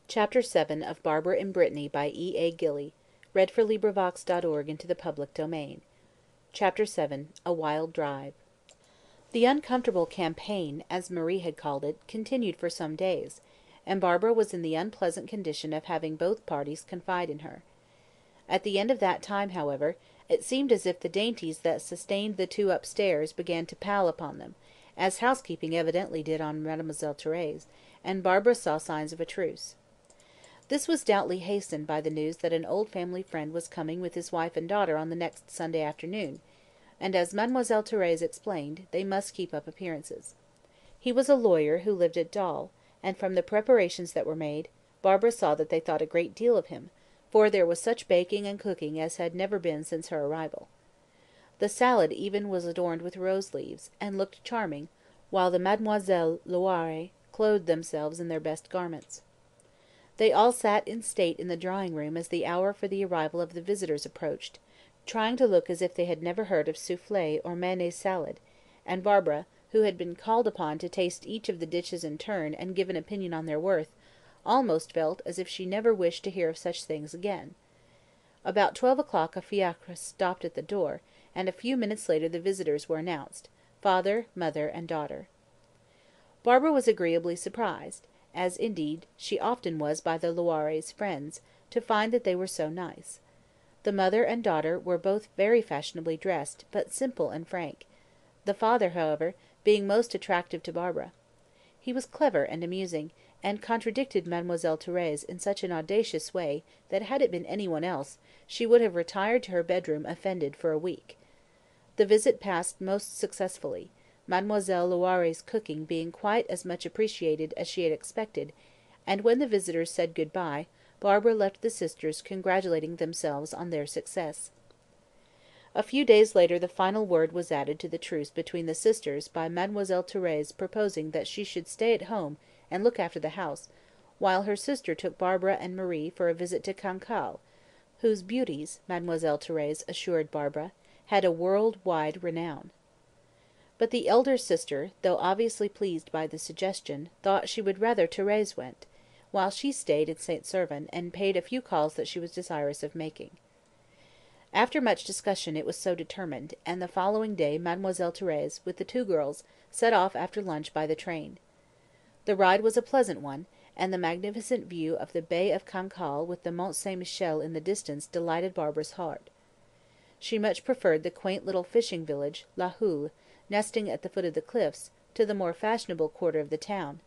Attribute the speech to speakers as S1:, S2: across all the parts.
S1: Chapter 7 of Barbara and Brittany by E. A. Gilly Chapter 7 A Wild Drive The uncomfortable campaign, as Marie had called it, continued for some days, and Barbara was in the unpleasant condition of having both parties confide in her. At the end of that time, however, it seemed as if the dainties that sustained the two upstairs began to pall upon them, as housekeeping evidently did on Mademoiselle Thérèse, and Barbara saw signs of a truce. This was doubtless hastened by the news that an old family friend was coming with his wife and daughter on the next Sunday afternoon, and, as Mademoiselle Thérèse explained, they must keep up appearances. He was a lawyer who lived at Dol, and from the preparations that were made, Barbara saw that they thought a great deal of him, for there was such baking and cooking as had never been since her arrival. The salad even was adorned with rose leaves, and looked charming, while the Mademoiselle Loiré clothed themselves in their best garments. They all sat in state in the drawing-room as the hour for the arrival of the visitors approached, trying to look as if they had never heard of soufflé or mayonnaise salad, and Barbara, who had been called upon to taste each of the dishes in turn and give an opinion on their worth, almost felt as if she never wished to hear of such things again. About 12 o'clock a fiacre stopped at the door, and a few minutes later the visitors were announced: father, mother, and daughter. Barbara was agreeably surprised, as indeed she often was by the Loirés' friends, to find that they were so nice. The mother and daughter were both very fashionably dressed, but simple and frank; the father, however, being most attractive to Barbara. He was clever and amusing, and contradicted Mademoiselle Thérèse in such an audacious way that had it been anyone else, she would have retired to her bedroom offended for a week. The visit passed most successfully, Mademoiselle Loiré's cooking being quite as much appreciated as she had expected, and when the visitors said good-bye, Barbara left the sisters congratulating themselves on their success. A few days later the final word was added to the truce between the sisters by Mademoiselle Thérèse proposing that she should stay at home and look after the house, while her sister took Barbara and Marie for a visit to Cancale, whose beauties, Mademoiselle Thérèse assured Barbara, had a world-wide renown. But the elder sister, though obviously pleased by the suggestion, thought she would rather Thérèse went, while she stayed in St. Servan and paid a few calls that she was desirous of making. After much discussion it was so determined, and the following day Mademoiselle Thérèse, with the two girls, set off after lunch by the train. The ride was a pleasant one, and the magnificent view of the Bay of Cancale with the Mont Saint Michel in the distance delighted Barbara's heart. She much preferred the quaint little fishing village, La Houle, nesting at the foot of the cliffs, to the more fashionable quarter of the town,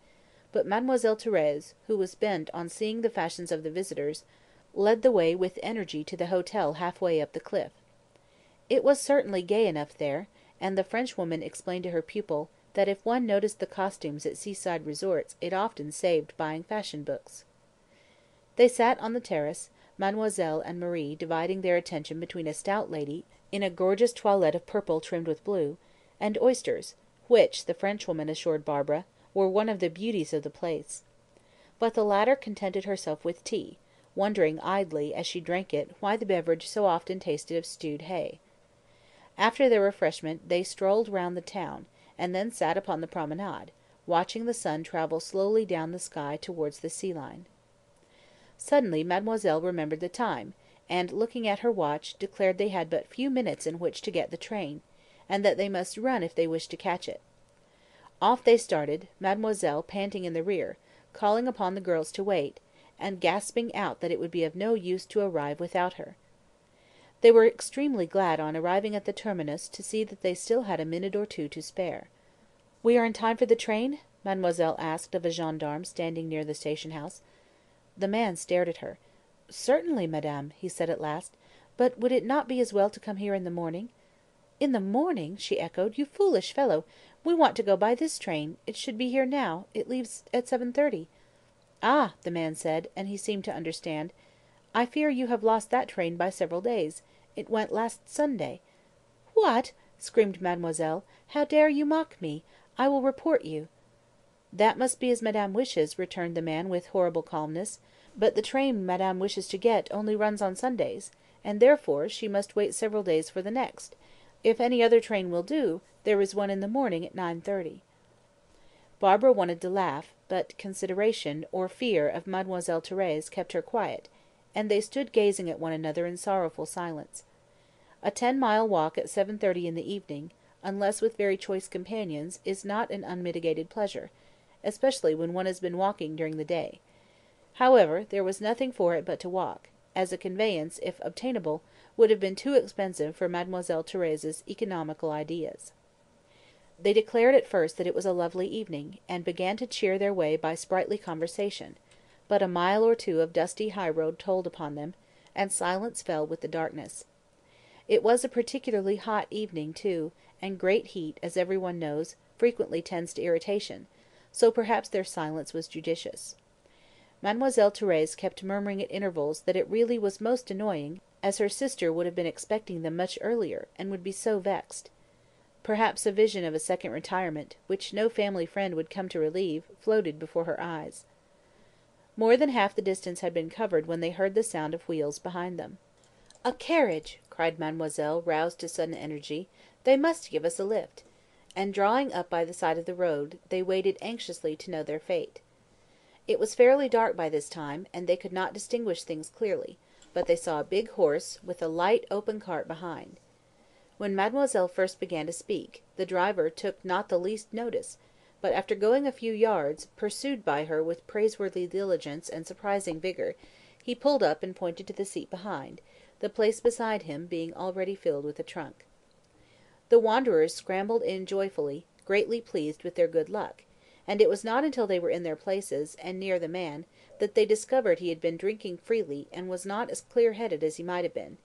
S1: but Mademoiselle Thérèse, who was bent on seeing the fashions of the visitors, led the way with energy to the hotel half-way up the cliff. It was certainly gay enough there, and the Frenchwoman explained to her pupil that if one noticed the costumes at seaside resorts it often saved buying fashion books. They sat on the terrace, Mademoiselle and Marie dividing their attention between a stout lady, in a gorgeous toilette of purple trimmed with blue, and oysters, which, the Frenchwoman assured Barbara, were one of the beauties of the place. But the latter contented herself with tea, wondering idly, as she drank it, why the beverage so often tasted of stewed hay. After their refreshment they strolled round the town, and then sat upon the promenade, watching the sun travel slowly down the sky towards the sea-line. Suddenly Mademoiselle remembered the time, and, looking at her watch, declared they had but few minutes in which to get the train, and that they must run if they wished to catch it. Off they started, Mademoiselle panting in the rear, calling upon the girls to wait, and gasping out that it would be of no use to arrive without her. They were extremely glad on arriving at the terminus to see that they still had a minute or two to spare. "We are in time for the train?" Mademoiselle asked of a gendarme standing near the station-house. The man stared at her. "Certainly, madame," he said at last. "But would it not be as well to come here in the morning?" "In the morning!" she echoed. "You foolish fellow! We want to go by this train. It should be here now. It leaves at 7:30. "Ah!" the man said, and he seemed to understand. "I fear you have lost that train by several days. It went last Sunday." "What!" screamed mademoiselle. "How dare you mock me? I will report you." "That must be as madame wishes," returned the man with horrible calmness. "But the train madame wishes to get only runs on Sundays, and therefore she must wait several days for the next. If any other train will do, there is one in the morning at 9:30. Barbara wanted to laugh, but consideration, or fear of Mademoiselle Thérèse kept her quiet, and they stood gazing at one another in sorrowful silence. A 10-mile walk at 7:30 in the evening, unless with very choice companions, is not an unmitigated pleasure, especially when one has been walking during the day. However, there was nothing for it but to walk, as a conveyance, if obtainable, would have been too expensive for Mademoiselle Thérèse's economical ideas. They declared at first that it was a lovely evening, and began to cheer their way by sprightly conversation, but a mile or two of dusty highroad told upon them, and silence fell with the darkness. It was a particularly hot evening, too, and great heat, as every one knows, frequently tends to irritation, so perhaps their silence was judicious. Mademoiselle Thérèse kept murmuring at intervals that it really was most annoying, as her sister would have been expecting them much earlier, and would be so vexed. Perhaps a vision of a second retirement, which no family friend would come to relieve, floated before her eyes. More than half the distance had been covered when they heard the sound of wheels behind them. "A carriage!" cried Mademoiselle, roused to sudden energy. "They must give us a lift." And drawing up by the side of the road, they waited anxiously to know their fate. It was fairly dark by this time, and they could not distinguish things clearly, but they saw a big horse, with a light open cart behind. When Mademoiselle first began to speak, the driver took not the least notice, but after going a few yards, pursued by her with praiseworthy diligence and surprising vigour, he pulled up and pointed to the seat behind, the place beside him being already filled with a trunk. The wanderers scrambled in joyfully, greatly pleased with their good luck, and it was not until they were in their places, and near the man, that they discovered he had been drinking freely, and was not as clear-headed as he might have been.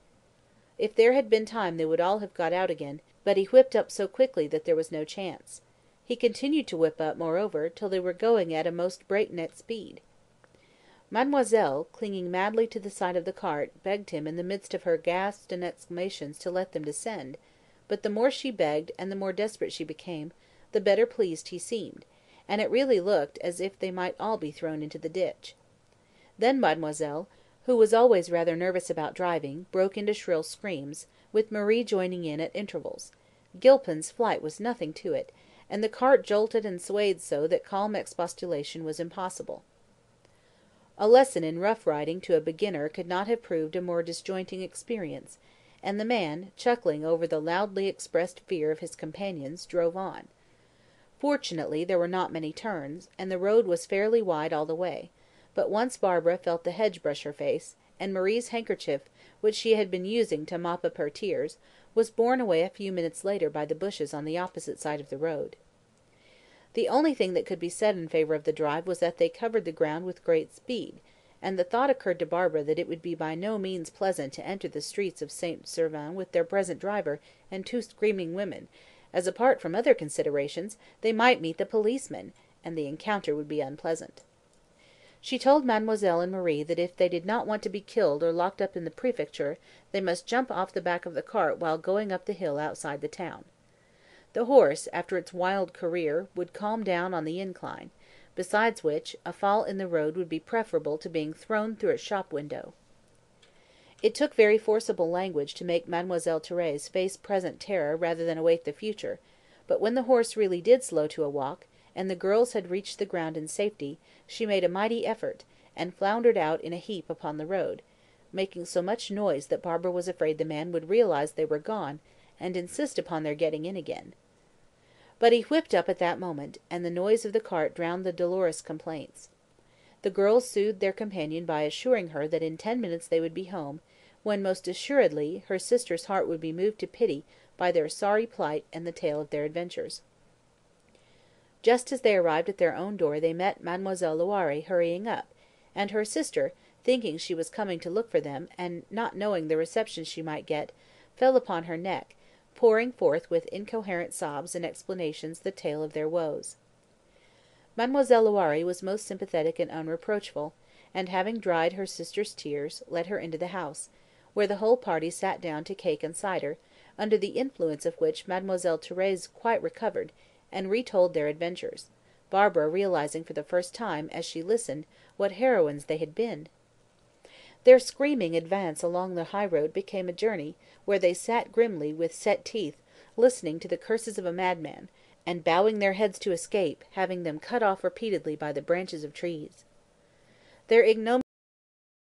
S1: If there had been time they would all have got out again, but he whipped up so quickly that there was no chance. He continued to whip up, moreover, till they were going at a most breakneck speed. Mademoiselle, clinging madly to the side of the cart, begged him in the midst of her gasps and exclamations to let them descend, but the more she begged, and the more desperate she became, the better pleased he seemed, and it really looked as if they might all be thrown into the ditch. Then Mademoiselle, who was always rather nervous about driving, broke into shrill screams, with Marie joining in at intervals. Gilpin's flight was nothing to it, and the cart jolted and swayed so that calm expostulation was impossible. A lesson in rough riding to a beginner could not have proved a more disjointing experience, and the man, chuckling over the loudly expressed fear of his companions, drove on. Fortunately there were not many turns, and the road was fairly wide all the way, but once Barbara felt the hedge brush her face, and Marie's handkerchief, which she had been using to mop up her tears, was borne away a few minutes later by the bushes on the opposite side of the road. The only thing that could be said in favour of the drive was that they covered the ground with great speed, and the thought occurred to Barbara that it would be by no means pleasant to enter the streets of St. Servan with their present driver and two screaming women, as apart from other considerations, they might meet the policeman, and the encounter would be unpleasant. She told Mademoiselle and Marie that if they did not want to be killed or locked up in the prefecture, they must jump off the back of the cart while going up the hill outside the town. The horse, after its wild career, would calm down on the incline, besides which, a fall in the road would be preferable to being thrown through a shop window. It took very forcible language to make Mademoiselle Thérèse face present terror rather than await the future, but when the horse really did slow to a walk, and the girls had reached the ground in safety, she made a mighty effort, and floundered out in a heap upon the road, making so much noise that Barbara was afraid the man would realise they were gone, and insist upon their getting in again. But he whipped up at that moment, and the noise of the cart drowned the dolorous complaints. The girls soothed their companion by assuring her that in 10 minutes they would be home, when most assuredly her sister's heart would be moved to pity by their sorry plight and the tale of their adventures. Just as they arrived at their own door they met Mademoiselle Loiré hurrying up, and her sister, thinking she was coming to look for them, and not knowing the reception she might get, fell upon her neck, pouring forth with incoherent sobs and explanations the tale of their woes. Mademoiselle Loiré was most sympathetic and unreproachful, and having dried her sister's tears, led her into the house, where the whole party sat down to cake and cider, under the influence of which Mademoiselle Thérèse quite recovered, and retold their adventures, Barbara realising for the first time, as she listened, what heroines they had been. Their screaming advance along the high road became a journey, where they sat grimly, with set teeth, listening to the curses of a madman, and bowing their heads to escape, having them cut off repeatedly by the branches of trees. Their ignominious